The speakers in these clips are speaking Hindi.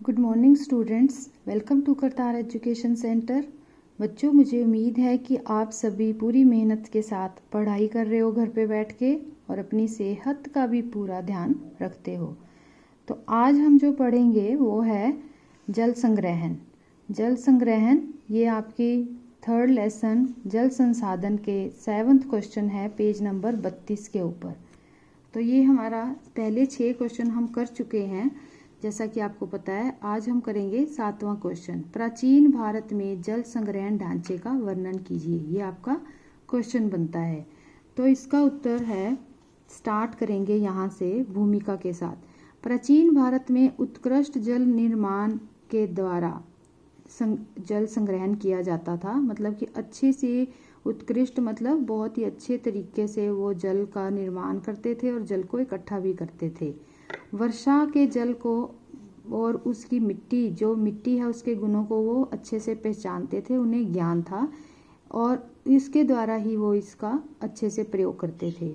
Good morning students, welcome to Kartar education centre. बच्चों, मुझे उम्मीद है कि आप सभी पूरी मेहनत के साथ पढ़ाई कर रहे हो घर पे बैठ के और अपनी सेहत का भी पूरा ध्यान रखते हो। तो आज हम जो पढ़ेंगे वो है जल संग्रहण। जल संग्रहण ये आपकी थर्ड लेसन जल संसाधन के 7th क्वेश्चन है, पेज नंबर 32 के ऊपर। तो ये हमारा पहले 6 क्वेश्चन हम कर चुके हैं, जैसा कि आपको पता है। आज हम करेंगे 7वां क्वेश्चन, प्राचीन भारत में जल संग्रहण ढांचे का वर्णन कीजिए। ये आपका क्वेश्चन बनता है। तो इसका उत्तर है, स्टार्ट करेंगे यहाँ से भूमिका के साथ। प्राचीन भारत में उत्कृष्ट जल निर्माण के द्वारा जल संग्रहण किया जाता था। मतलब कि अच्छे से उत्कृष्ट मतलब बहुत ही अच्छे तरीके से वो जल का निर्माण करते थे और जल को इकट्ठा भी करते थे। वर्षा के जल को और उसकी मिट्टी, जो मिट्टी है उसके गुणों को वो अच्छे से पहचानते थे, उन्हें ज्ञान था और इसके द्वारा ही वो इसका अच्छे से प्रयोग करते थे।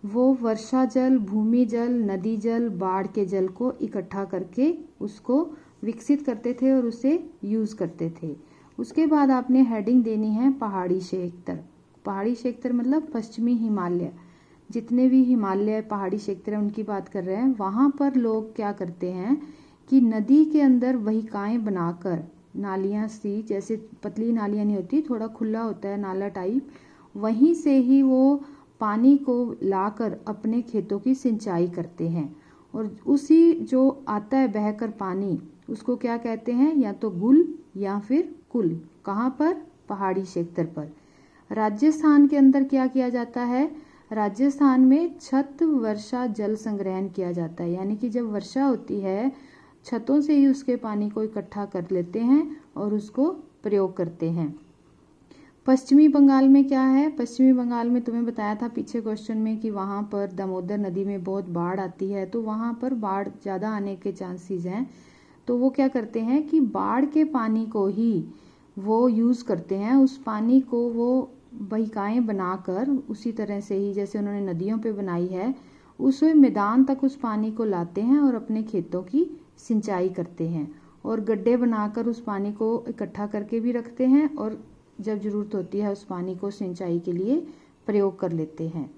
वो वर्षा जल, भूमि जल, नदी जल, बाढ़ के जल को इकट्ठा करके उसको विकसित करते थे और उसे यूज़ करते थे। उसके बाद आपने हेडिंग देनी है पहाड़ी क्षेत्र। पहाड़ी क्षेत्र मतलब पश्चिमी हिमालय, जितने भी हिमालय पहाड़ी क्षेत्र हैं उनकी बात कर रहे हैं। वहाँ पर लोग क्या करते हैं कि नदी के अंदर वहिकाएं बनाकर, नालियाँ सी, जैसे पतली नालियाँ नहीं होती, थोड़ा खुला होता है नाला टाइप, वहीं से ही वो पानी को लाकर अपने खेतों की सिंचाई करते हैं। और उसी जो आता है बहकर पानी, उसको क्या कहते हैं, या तो गुल या फिर कुल। कहाँ पर? पहाड़ी क्षेत्र पर। राजस्थान के अंदर क्या किया जाता है, राजस्थान में छत वर्षा जल संग्रहण किया जाता है। यानी कि जब वर्षा होती है, छतों से ही उसके पानी को इकट्ठा कर लेते हैं और उसको प्रयोग करते हैं। पश्चिमी बंगाल में क्या है? पश्चिमी बंगाल में तुम्हें बताया था पीछे क्वेश्चन में कि वहाँ पर दामोदर नदी में बहुत बाढ़ आती है, तो वहाँ पर बाढ़ ज़्यादा आने के चांसेस हैं। तो वो क्या करते हैं कि बाढ़ के पानी को ही वो यूज़ करते हैं। उस पानी को वो वहिकाएं बनाकर उसी तरह से ही जैसे उन्होंने नदियों पे बनाई है, उस मैदान तक उस पानी को लाते हैं और अपने खेतों की सिंचाई करते हैं। और गड्ढे बनाकर उस पानी को इकट्ठा करके भी रखते हैं और जब ज़रूरत होती है उस पानी को सिंचाई के लिए प्रयोग कर लेते हैं।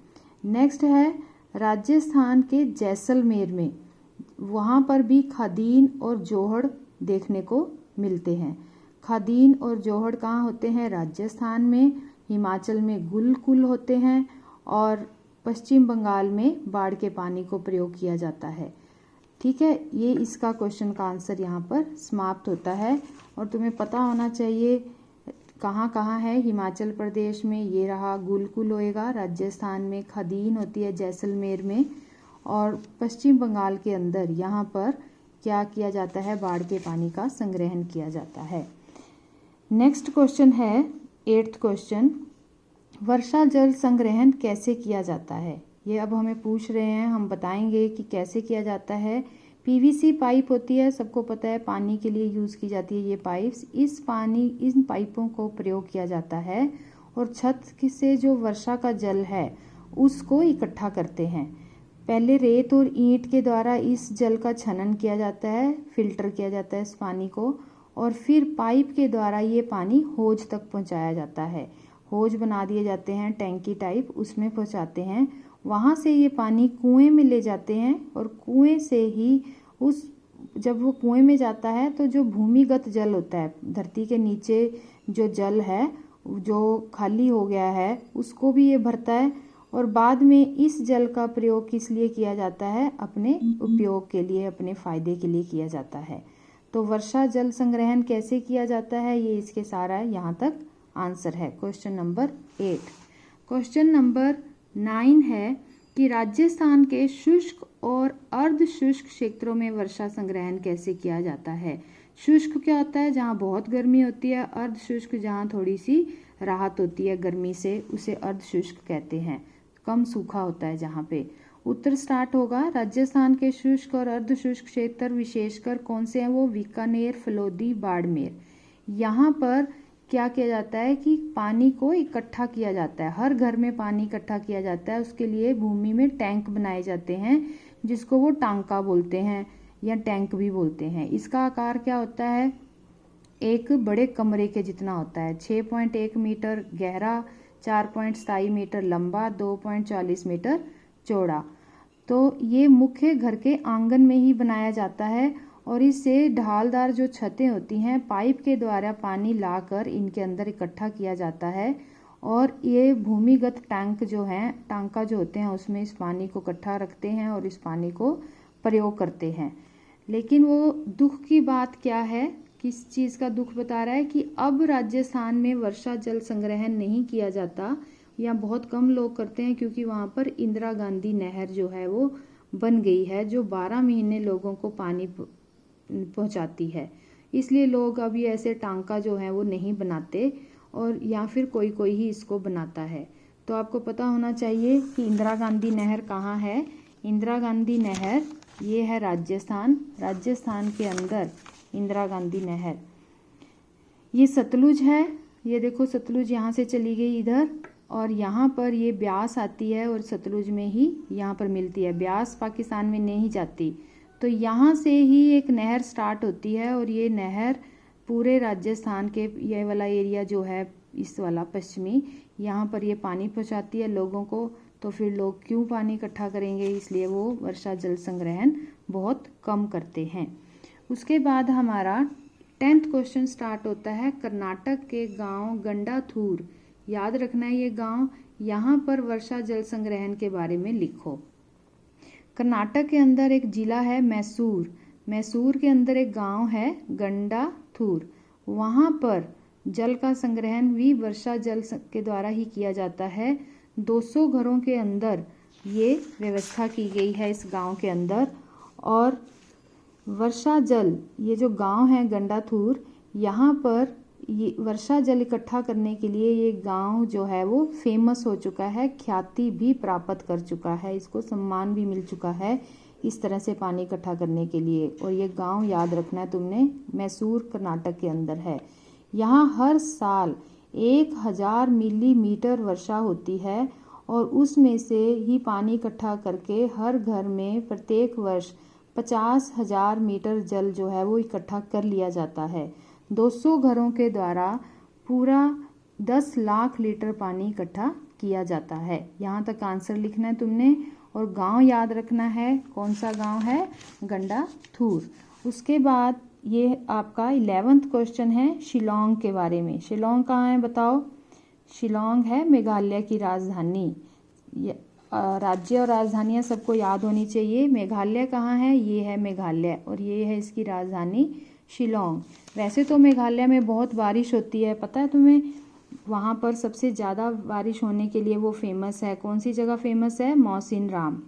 नेक्स्ट है राजस्थान के जैसलमेर में, वहाँ पर भी खादीन और जोहड़ देखने को मिलते हैं। खादीन और जोहड़ कहाँ होते हैं? राजस्थान में। हिमाचल में गुल कुल होते हैं और पश्चिम बंगाल में बाढ़ के पानी को प्रयोग किया जाता है। ठीक है, ये इसका क्वेश्चन का आंसर यहाँ पर समाप्त होता है। और तुम्हें पता होना चाहिए कहाँ कहाँ है। हिमाचल प्रदेश में ये रहा गुल कुल होएगा, राजस्थान में खादीन होती है जैसलमेर में, और पश्चिम बंगाल के अंदर यहाँ पर क्या किया जाता है, बाढ़ के पानी का संग्रहण किया जाता है। नेक्स्ट क्वेश्चन है 8th क्वेश्चन, वर्षा जल संग्रहण कैसे किया जाता है? ये अब हमें पूछ रहे हैं, हम बताएंगे कि कैसे किया जाता है। पीवीसी पाइप होती है, सबको पता है, पानी के लिए यूज़ की जाती है ये पाइप्स। इन पाइपों को प्रयोग किया जाता है और छत से जो वर्षा का जल है उसको इकट्ठा करते हैं। पहले रेत और ईंट के द्वारा इस जल का छनन किया जाता है, फिल्टर किया जाता है इस पानी को, और फिर पाइप के द्वारा ये पानी हौज तक पहुंचाया जाता है। हौज बना दिए जाते हैं टैंकी टाइप, उसमें पहुंचाते हैं। वहाँ से ये पानी कुएं में ले जाते हैं और कुएं से ही जब वो कुएं में जाता है तो जो भूमिगत जल होता है, धरती के नीचे जो जल है जो खाली हो गया है, उसको भी ये भरता है। और बाद में इस जल का प्रयोग किस लिए किया जाता है? अपने उपयोग के लिए, अपने फायदे के लिए किया जाता है। तो वर्षा जल संग्रहण कैसे किया जाता है, ये इसके सारा यहाँ तक आंसर है, क्वेश्चन नंबर 8। क्वेश्चन नंबर 9 है कि राजस्थान के शुष्क और अर्ध शुष्क क्षेत्रों में वर्षा संग्रहण कैसे किया जाता है? शुष्क क्या होता है? जहाँ बहुत गर्मी होती है। अर्ध शुष्क जहाँ थोड़ी सी राहत होती है गर्मी से, उसे अर्ध शुष्क कहते हैं। कम सूखा होता है जहाँ पे। उत्तर स्टार्ट होगा। राजस्थान के शुष्क और अर्ध शुष्क क्षेत्र विशेषकर कौन से हैं? वो बीकानेर, फलोदी, बाड़मेर। यहाँ पर क्या किया जाता है कि पानी को इकट्ठा किया जाता है। हर घर में पानी इकट्ठा किया जाता है, उसके लिए भूमि में टैंक बनाए जाते हैं जिसको वो टांका बोलते हैं। या टैंक भी बोलते हैं। इसका आकार क्या होता है, एक बड़े कमरे के जितना होता है। 6.1 मीटर गहरा, 4.27 मीटर लंबा, 2.40 मीटर चौड़ा। तो ये मुख्य घर के आंगन में ही बनाया जाता है और इससे ढालदार जो छतें होती हैं पाइप के द्वारा पानी लाकर इनके अंदर इकट्ठा किया जाता है और ये भूमिगत टैंक जो हैं, टांका जो होते हैं, उसमें इस पानी को इकट्ठा रखते हैं और इस पानी को प्रयोग करते हैं। लेकिन वो दुख की बात क्या है, किस चीज़ का दुख बता रहा है कि अब राजस्थान में वर्षा जल संग्रहण नहीं किया जाता या बहुत कम लोग करते हैं, क्योंकि वहाँ पर इंदिरा गांधी नहर जो है वो बन गई है, जो 12 महीने लोगों को पानी पहुँचाती है। इसलिए लोग अभी ऐसे टांका जो है वो नहीं बनाते और या फिर कोई कोई ही इसको बनाता है। तो आपको पता होना चाहिए कि इंदिरा गांधी नहर कहाँ है। इंदिरा गांधी नहर ये है राजस्थान, राजस्थान के अंदर इंदिरा गांधी नहर। ये सतलुज है, ये देखो सतलुज यहाँ से चली गई इधर और यहाँ पर ये ब्यास आती है और सतलुज में ही यहाँ पर मिलती है। ब्यास पाकिस्तान में नहीं जाती, तो यहाँ से ही एक नहर स्टार्ट होती है और ये नहर पूरे राजस्थान के ये वाला एरिया जो है, इस वाला पश्चिमी, यहाँ पर ये पानी पहुँचाती है लोगों को। तो फिर लोग क्यों पानी इकट्ठा करेंगे, इसलिए वो वर्षा जल संग्रहण बहुत कम करते हैं। उसके बाद हमारा 10th क्वेश्चन स्टार्ट होता है। कर्नाटक के गांव गंडाथूर, याद रखना है ये गांव, यहाँ पर वर्षा जल संग्रहण के बारे में लिखो। कर्नाटक के अंदर एक जिला है मैसूर, मैसूर के अंदर एक गांव है गंडाथूर, वहाँ पर जल का संग्रहण भी वर्षा जल के द्वारा ही किया जाता है। 200 घरों के अंदर ये व्यवस्था की गई है इस गांव के अंदर। और वर्षा जल, ये जो गांव है गंडाथूर, यहाँ पर ये वर्षा जल इकट्ठा करने के लिए ये गांव जो है वो फेमस हो चुका है, ख्याति भी प्राप्त कर चुका है, इसको सम्मान भी मिल चुका है इस तरह से पानी इकट्ठा करने के लिए। और ये गांव याद रखना है तुमने, मैसूर कर्नाटक के अंदर है। यहाँ हर साल 1000 मिलीमीटर वर्षा होती है और उसमें से ही पानी इकट्ठा करके हर घर में प्रत्येक वर्ष 50,000 मीटर जल जो है वो इकट्ठा कर लिया जाता है। 200 घरों के द्वारा पूरा 10 लाख लीटर पानी इकट्ठा किया जाता है। यहाँ तक आंसर लिखना है तुमने और गांव याद रखना है, कौन सा गांव है, गंडाथूर। उसके बाद ये आपका 11th क्वेश्चन है शिलोंग के बारे में। शिलोंग कहाँ है बताओ। शिलोंग है मेघालय की राजधानी। राज्य और राजधानियाँ सबको याद होनी चाहिए। मेघालय कहाँ है, ये है मेघालय और ये है इसकी राजधानी शिलोंग। वैसे तो मेघालय में बहुत बारिश होती है, पता है तुम्हें, वहाँ पर सबसे ज़्यादा बारिश होने के लिए वो फेमस है। कौन सी जगह फेमस है, मौसिनराम।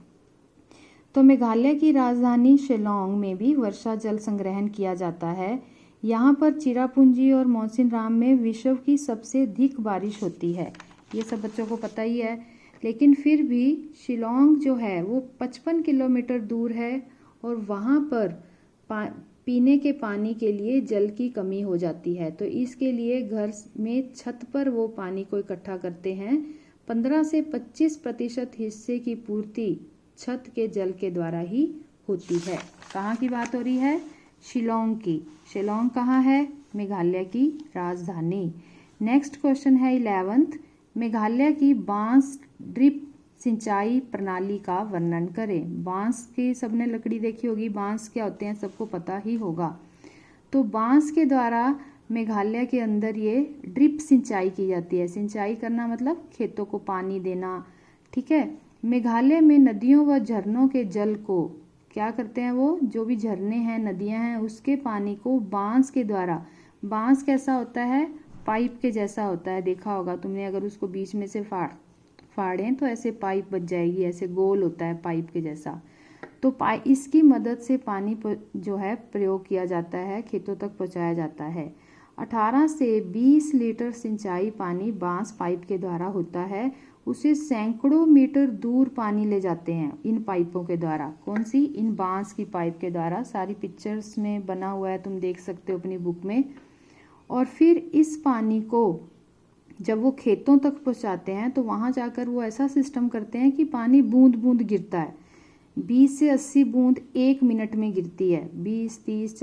तो मेघालय की राजधानी शिलोंग में भी वर्षा जल संग्रहण किया जाता है। यहाँ पर चिरापुंजी और मौसिनराम में विश्व की सबसे अधिक बारिश होती है, ये सब बच्चों को पता ही है। लेकिन फिर भी शिलोंग जो है वो 55 किलोमीटर दूर है और वहाँ पर पीने के पानी के लिए जल की कमी हो जाती है। तो इसके लिए घर में छत पर वो पानी को इकट्ठा करते हैं। 15 से 25% हिस्से की पूर्ति छत के जल के द्वारा ही होती है। कहाँ की बात हो रही है, शिलोंग की। शिलोंग कहाँ है, मेघालय की राजधानी। नेक्स्ट क्वेश्चन है 11th, मेघालय की बांस ड्रिप सिंचाई प्रणाली का वर्णन करें। बांस की सबने लकड़ी देखी होगी, बांस क्या होते हैं सबको पता ही होगा। तो बांस के द्वारा मेघालय के अंदर ये ड्रिप सिंचाई की जाती है। सिंचाई करना मतलब खेतों को पानी देना, ठीक है। मेघालय में नदियों व झरनों के जल को क्या करते हैं, वो जो भी झरने हैं, नदियां हैं, उसके पानी को बांस के द्वारा, बांस कैसा होता है, पाइप के जैसा होता है, देखा होगा तुमने, अगर उसको बीच में से फाड़ें तो ऐसे पाइप बच जाएगी, ऐसे गोल होता है पाइप के जैसा। तो इसकी मदद से पानी जो है प्रयोग किया जाता है, खेतों तक पहुंचाया जाता है। 18 से 20 लीटर सिंचाई पानी बांस पाइप के द्वारा होता है। उसे सैकड़ों मीटर दूर पानी ले जाते हैं इन पाइपों के द्वारा। कौन सी, इन बांस की पाइप के द्वारा। सारी पिक्चर्स में बना हुआ है, तुम देख सकते हो अपनी बुक में। और फिर इस पानी को जब वो खेतों तक पहुंचाते हैं तो वहां जाकर वो ऐसा सिस्टम करते हैं कि पानी बूंद बूंद गिरता है। 20 से 80 बूंद 1 मिनट में गिरती है। 20, 30,